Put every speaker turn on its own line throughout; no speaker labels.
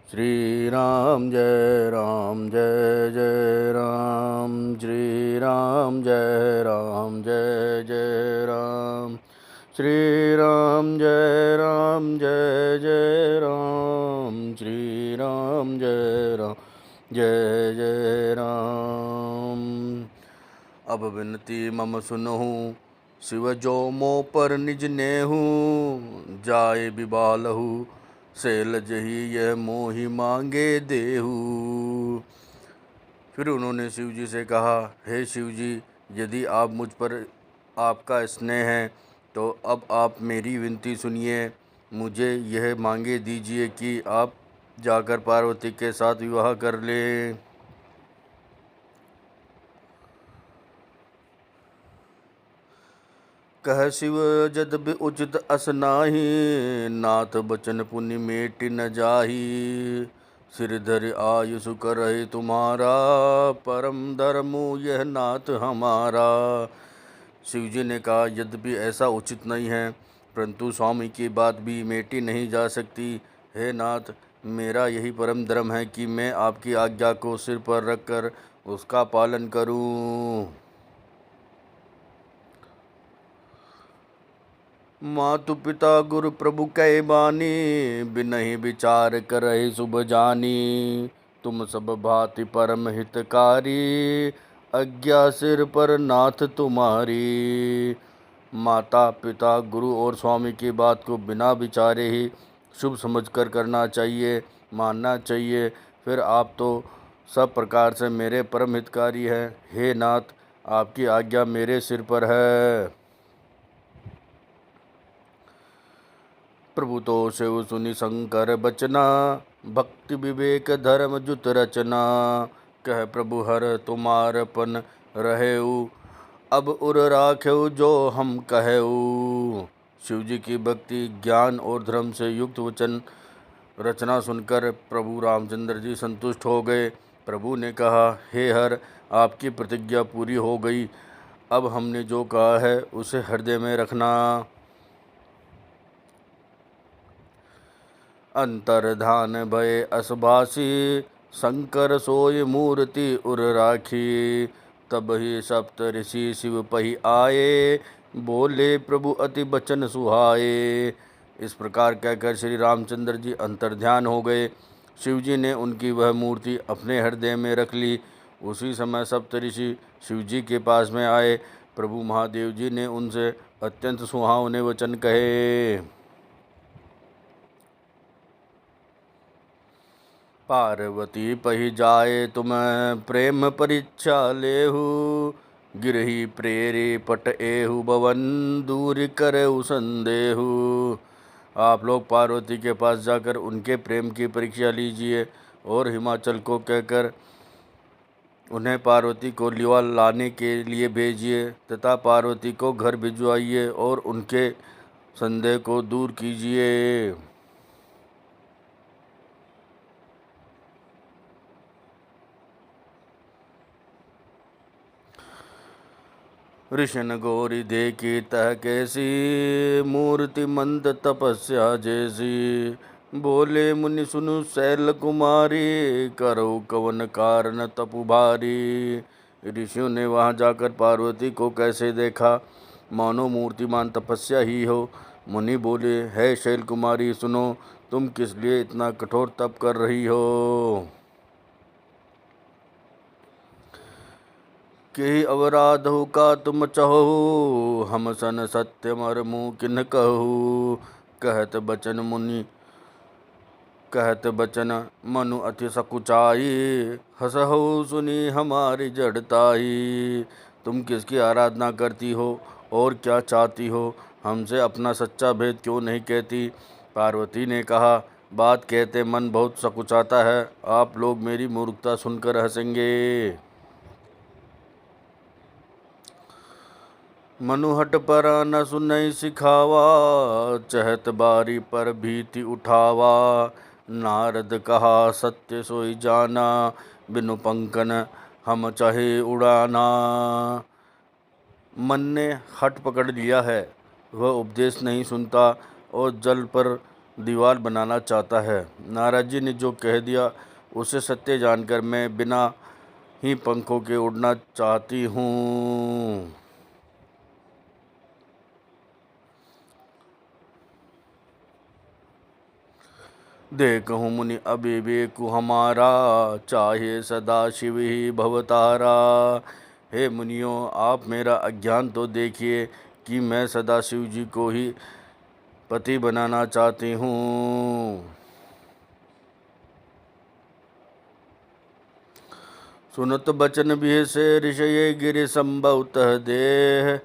श्री राम जय राम जय जय राम। श्री राम जय राम जय जय राम। श्री राम जय राम जय जय राम। श्री राम जय राम जय जय राम। अब विनती मम सुनहु शिव जो मो पर निज नेहु। जाए बिबालहु सैल जही यह मोहि मांगे देहु। फिर उन्होंने शिव जी से कहा, हे शिव जी, यदि आप मुझ पर आपका स्नेह है तो अब आप मेरी विनती सुनिए। मुझे यह मांगे दीजिए कि आप जाकर पार्वती के साथ विवाह कर लें। कह शिव जदबि उचित अस नाही। नाथ बचन पुनि मेटि न जाही। सिर धरि आयुष करहि तुम्हारा। परम धर्मु यह नाथ हमारा। शिव जी ने कहा, यद्यपि ऐसा उचित नहीं है, परंतु स्वामी की बात भी मेटी नहीं जा सकती। हे नाथ, मेरा यही परम धर्म है कि मैं आपकी आज्ञा को सिर पर रखकर उसका पालन करूं। मातु पिता गुरु प्रभु कै बानी। बिनहि विचार करहि शुभ जानी। तुम सब भांति परम हितकारी। आज्ञा सिर पर नाथ तुम्हारी। माता पिता गुरु और स्वामी की बात को बिना विचारे ही शुभ समझकर करना चाहिए, मानना चाहिए। फिर आप तो सब प्रकार से मेरे परम हितकारी हैं। हे नाथ, आपकी आज्ञा मेरे सिर पर है। प्रभु तो शिव सुनि शंकर बचना। भक्ति विवेक धर्म जुत रचना। कह प्रभु हर तुम्हारपन रहेऊ। अब उर राखेऊ जो हम कहेऊ। शिव जी की भक्ति, ज्ञान और धर्म से युक्त वचन रचना सुनकर प्रभु रामचंद्र जी संतुष्ट हो गए। प्रभु ने कहा, हे हर, आपकी प्रतिज्ञा पूरी हो गई। अब हमने जो कहा है उसे हृदय में रखना। अंतर्धान भय असभासी। शंकर सोय मूर्ति उर राखी। तब ही सप्त ऋषि शिव पही आए। बोले प्रभु अति बचन सुहाए। इस प्रकार कहकर श्री रामचंद्र जी अंतर्ध्यान हो गए। शिव जी ने उनकी वह मूर्ति अपने हृदय में रख ली। उसी समय सप्त ऋषि शिव जी के पास में आए। प्रभु महादेव जी ने उनसे अत्यंत सुहावने वचन कहे। पार्वती पही जाए तुम प्रेम परीक्षा लेहु। गिरही प्रेरे पट एहु भवन दूर करहु संदेहु। आप लोग पार्वती के पास जाकर उनके प्रेम की परीक्षा लीजिए और हिमाचल को कहकर उन्हें पार्वती को लिवा लाने के लिए भेजिए तथा पार्वती को घर भिजवाइए और उनके संदेह को दूर कीजिए। ऋषन गौरी देखी तह कैसी। मूर्ति मंद तपस्या जैसी। बोले मुनि सुनु शैल कुमारी। करो कवन कारण तपु भारी। ऋषियों ने वहाँ जाकर पार्वती को कैसे देखा, मानो मूर्तिमान तपस्या ही हो। मुनि बोले, है शैल कुमारी, सुनो, तुम किस लिए इतना कठोर तप कर रही हो। के अवराधु का तुम चहु। हम सन सत्य मरमु किन कहु। कहत बचन मनु अति सकुचाई। हसहु सुनी हमारी जड़ताई। तुम किसकी आराधना करती हो और क्या चाहती हो, हमसे अपना सच्चा भेद क्यों नहीं कहती। पार्वती ने कहा, बात कहते मन बहुत सकुचाता है। आप लोग मेरी मूर्खता सुनकर हंसेंगे। मनुहट पर न सुनई सिखावा। चहत बारी पर भीति उठावा। नारद कहा सत्य सोई जाना। बिनु पंकन हम चाहे उड़ाना। मन ने हट पकड़ लिया है, वह उपदेश नहीं सुनता और जल पर दीवार बनाना चाहता है। नारद जी ने जो कह दिया उसे सत्य जानकर मैं बिना ही पंखों के उड़ना चाहती हूँ। देखूँ मुनि अविवेकु हमारा, चाहे सदा शिव ही भवतारा। हे मुनियों, आप मेरा अज्ञान तो देखिए कि मैं सदा शिव जी को ही पति बनाना चाहती हूँ। सुनत बचन भी से ऋषय गिरि संभवतः देह,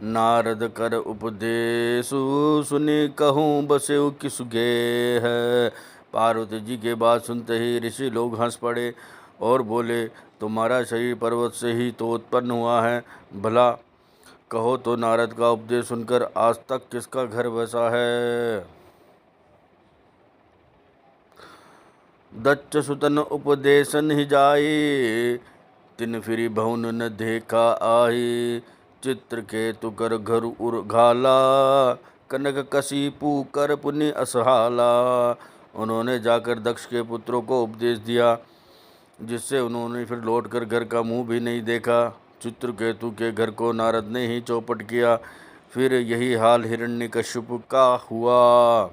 नारद कर उपदेशु सुनि कहूँ बसेउ किसु गेह। पार्वती जी के बात सुनते ही ऋषि लोग हंस पड़े और बोले, तुम्हारा शरीर पर्वत से ही तो उत्पन्न हुआ है, भला कहो तो नारद का उपदेश सुनकर आज तक किसका घर बसा है। दच्च सुतन उपदेशन ही जाई, तिन फिरी भवन न देखा आई। चित्र केतु कर घर उर घाला, कनक कसी पूकर पुनि असहाला। उन्होंने जाकर दक्ष के पुत्रों को उपदेश दिया, जिससे उन्होंने फिर लौटकर घर का मुंह भी नहीं देखा। चित्रकेतु के घर को नारद ने ही चौपट किया। फिर यही हाल हिरण्यकश्यप का हुआ।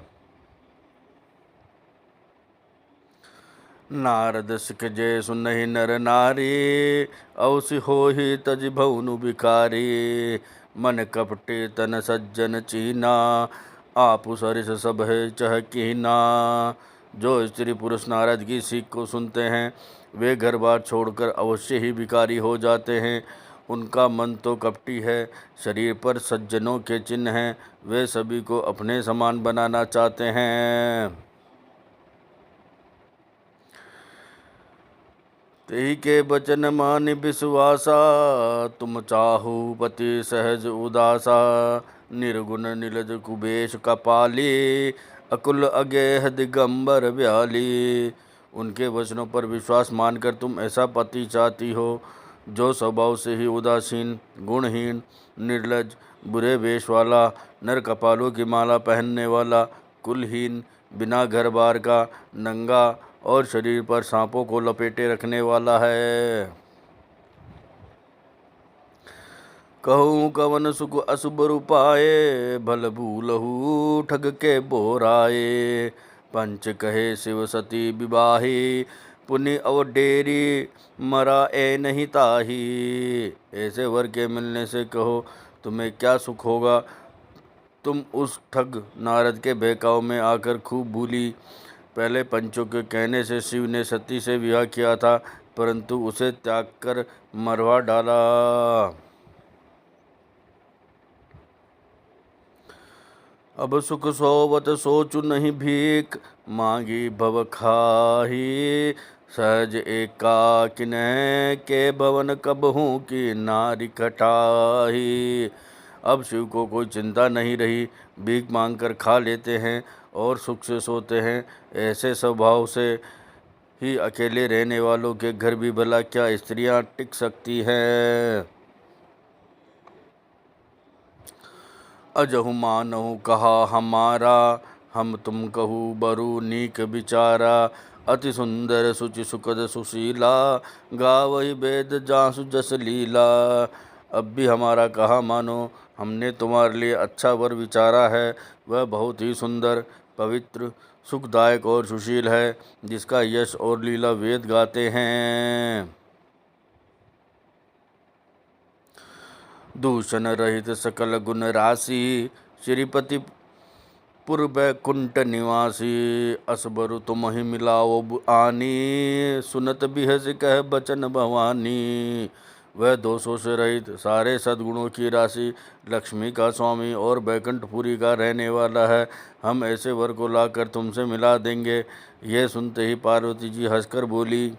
नारद सिख जय सुनहि नर नारी, अवसि होहि तज भवनु बिकारी। मन कपटे तन सज्जन चीना, आपु सरिस सब है चह कीना। जो स्त्री पुरुष नारद की सीख को सुनते हैं वे घर बार छोड़कर अवश्य ही भिखारी हो जाते हैं। उनका मन तो कपटी है, शरीर पर सज्जनों के चिन्ह हैं, वे सभी को अपने समान बनाना चाहते हैं। तेहि के बचन मानि विश्वासा, तुम चाहु पति सहज उदासा। निर्गुण नीलज कुबेश कपाली, अकुल अगेह दिगंबर ब्याली। उनके वचनों पर विश्वास मानकर तुम ऐसा पति चाहती हो जो स्वभाव से ही उदासीन, गुणहीन, निर्लज, बुरे वेश वाला, नर कपालों की माला पहनने वाला, कुलहीन, बिना घर बार का, नंगा और शरीर पर सांपों को लपेटे रखने वाला है। कहूँ कवन सुख अशुभ रूपाए, भल भूलहु ठग के बोराए। पंच कहे शिव सती विवाही, पुनि अवडेरी मरा ए नहीं ताही। ऐसे वर के मिलने से कहो तुम्हें क्या सुख होगा। तुम उस ठग नारद के बहकाव में आकर खूब भूली। पहले पंचों के कहने से शिव ने सती से विवाह किया था, परंतु उसे त्याग कर मरवा डाला। अब सुख सोवत सोचु नहीं भीख, मांगी भव खाही। सहज एकाकिन के भवन कबहू की नारी कटाही। अब शिव को कोई चिंता नहीं रही, भीख मांगकर खा लेते हैं और सुख से सोते हैं। ऐसे स्वभाव से ही अकेले रहने वालों के घर भी भला क्या स्त्रियां टिक सकती हैं। अजहु मानहु कहा हमारा, हम तुम कहू बरु नीक विचारा। अति सुंदर सुचि सुखद सुशीला, गावहि वेद जासु जस लीला। अब भी हमारा कहा मानो, हमने तुम्हारे लिए अच्छा वर विचारा है। वह बहुत ही सुंदर, पवित्र, सुखदायक और सुशील है, जिसका यश और लीला वेद गाते हैं। दूषण रहित सकल गुण राशि, श्रीपति पुर बैकुंठ निवासी। असबरु तुम ही मिलाओ आनी, सुनत बिहस कह बचन भवानी। वह दोषों से रहित, सारे सद्गुणों की राशि, लक्ष्मी का स्वामी और बैकुंठपुरी का रहने वाला है। हम ऐसे वर को लाकर तुमसे मिला देंगे। यह सुनते ही पार्वती जी हंसकर बोली,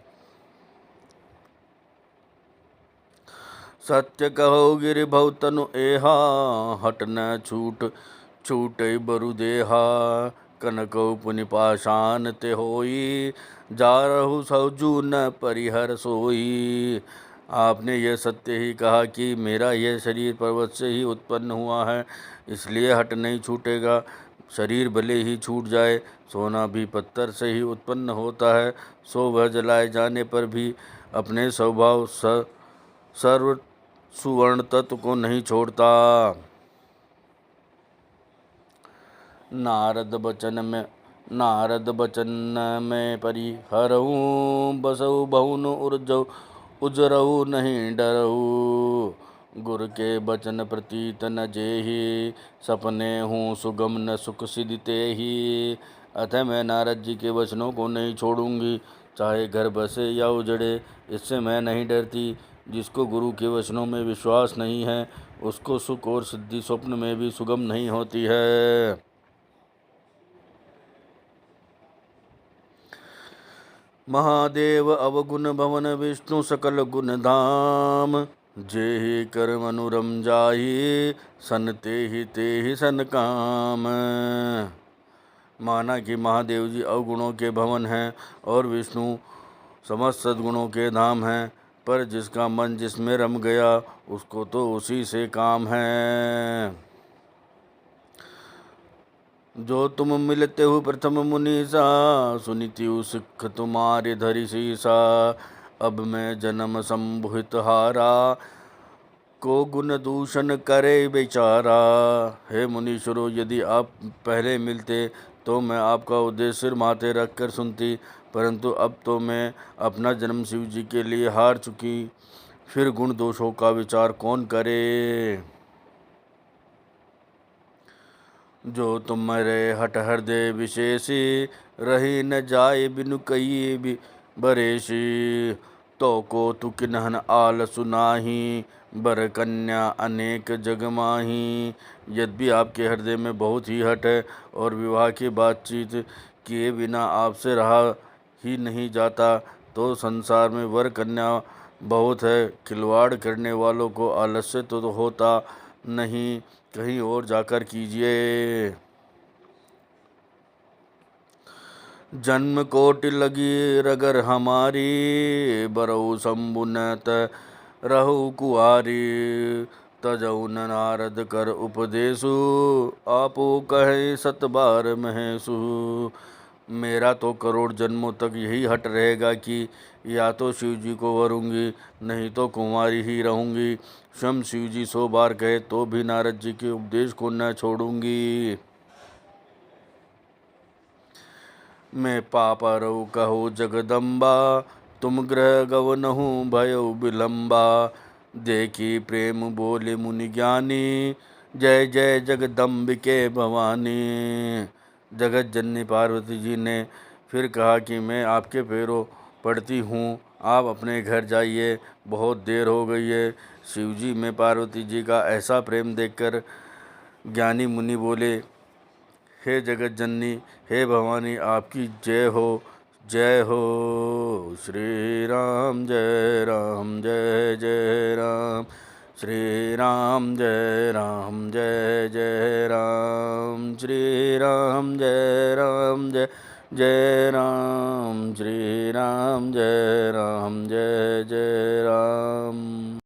सत्य कहो गिरि भव तनु एहा, हट न छूट छूट बरु देहा। कनकौ पुनि पाषाण ते होई, जारहु सौजू न परिहर सोई। आपने यह सत्य ही कहा कि मेरा यह शरीर पर्वत से ही उत्पन्न हुआ है, इसलिए हट नहीं छूटेगा। शरीर भले ही छूट जाए, सोना भी पत्थर से ही उत्पन्न होता है, सो वह जलाए जाने पर भी अपने स्वभाव सर्व सुवर्ण तत्व को नहीं छोड़ता। नारद बचन में परिहरऊँ, बसऊ बहुन उजरऊ नहीं डरऊ। गुर के बचन प्रतीत न जेहि, सपने हूँ सुगम न सुख सिद्धि तेहि। अतः मैं नारद जी के वचनों को नहीं छोड़ूंगी, चाहे घर बसे या उजड़े, इससे मैं नहीं डरती। जिसको गुरु के वचनों में विश्वास नहीं है, उसको सुख और सिद्धि स्वप्न में भी सुगम नहीं होती है। महादेव अवगुण भवन, विष्णु सकल गुण धाम। जेहि कर्म अनुरम जाहि, सन तेहि सन काम। माना कि महादेव जी अवगुणों के भवन हैं और विष्णु समस्त सद्गुणों के धाम हैं, पर जिसका मन जिसमें रम गया, उसको तो उसी से काम है। जो तुम मिलते हो प्रथम मुनीसा, सुनिति सिख तुम्हारे धरि सीसा। अब मैं जन्म संभुहित हारा, को गुण दूषण करे बेचारा। हे मुनीश्वरों, यदि आप पहले मिलते तो मैं आपका उद्देश्य सिर माथे रख कर सुनती, परंतु अब तो मैं अपना जन्म शिव जी के लिए हार चुकी, फिर गुण दोषों का विचार कौन करे। जो तुम्हारे हठ हृदय विशेषी, रही न जाए बिनु कई बरेशी। तो को तु किन्हन आल सुनाही, बर कन्या अनेक जग माही। यद्यपि आपके हृदय में बहुत ही हठ है और विवाह की बातचीत किए बिना आपसे रहा ही नहीं जाता, तो संसार में वर कन्या बहुत है। खिलवाड़ करने वालों को आलस्य तो होता नहीं, कहीं और जाकर कीजिए। जन्म कोटि लगी रगर हमारी, बरऊ शंभुनत रहु कुआरी। तजऊ नारद कर उपदेशु, आपो कहे सत बार महेशु। मेरा तो करोड़ जन्मों तक यही हट रहेगा कि या तो शिव जी को वरूंगी, नहीं तो कुंवारी ही रहूंगी। स्वयं शिव जी 100 बार कहे तो भी नारद जी के उपदेश को न छोड़ूंगी। मैं पापरऊ कहो जगदम्बा, तुम ग्रह गवनहु भयो विलंबा। देखी प्रेम बोले मुनि ज्ञानी, जय जय जगदम्बिके भवानी। जगत जननी पार्वती जी ने फिर कहा कि मैं आपके पैरों पड़ती हूँ, आप अपने घर जाइए, बहुत देर हो गई है। शिवजी में पार्वती जी का ऐसा प्रेम देखकर ज्ञानी मुनि बोले, हे जगत जननी, हे भवानी, आपकी जय हो, जय हो। श्री राम जय राम जय जय राम, श्री राम जय राम जय जय राम, श्री राम जय राम जय जय राम, श्री राम जय राम जय जय राम।